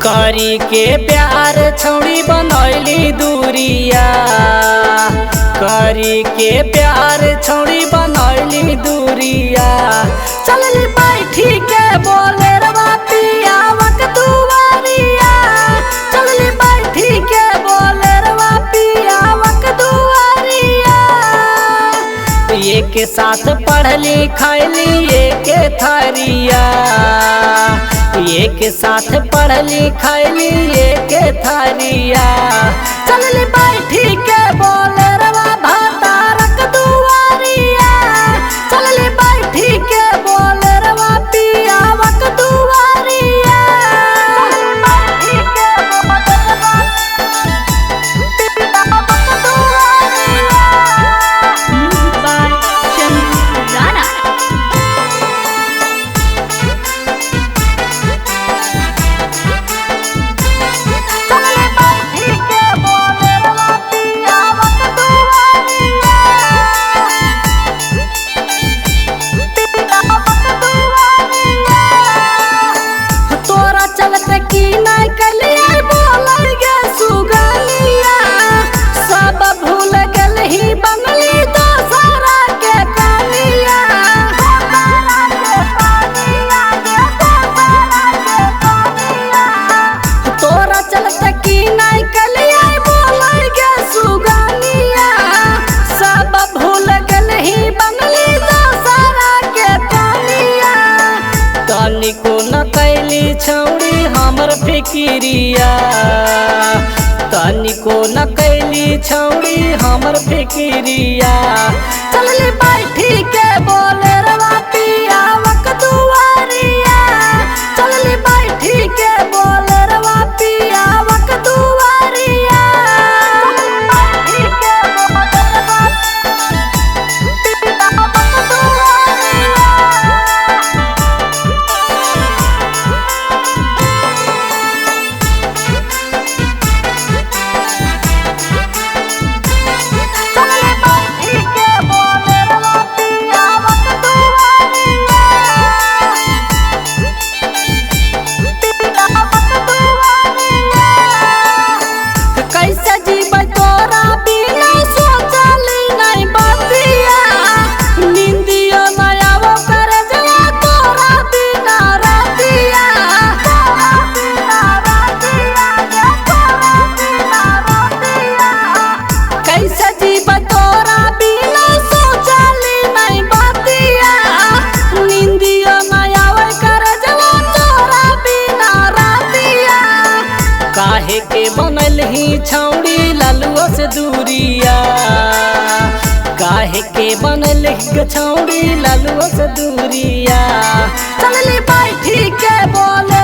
करी के प्यार छौड़ी बनैली दूरिया, करी के प्यार छौड़ी बनैली दूरिया। चलली बैठी के बोले रवा पियावक दुआरिया, चलली बैठी के बोले रवा पियावक दुआरिया। एक साथ पढ़ली खैली एक थरिया, एक साथ पढ़ली खैली एक थरिया। चलली बैठी के बोले रवा भातारक दुआरिया, चलली बैठी के बोले रवा पियावक दुआरिया। बैठी के बोले रवा पियावक दुआरिया। Music by Shams Rana. तनिको न कैली छौड़ी हमर फिकिरिया, तनिको न कैली छौड़ी हमर फिकिरिया। चलली बैठी के बोले रवा पियावक दुआरिया, चलली बैठी के बोले रवा पियावक दुआरिया। बैठी के बोले रवा पियावक दुआरिया। काहे के बनल ही छौड़ी लालुआ से दूरिया, काहे के बनल ही छौड़ी लालुआ से दूरिया। चलली बैठी के बोले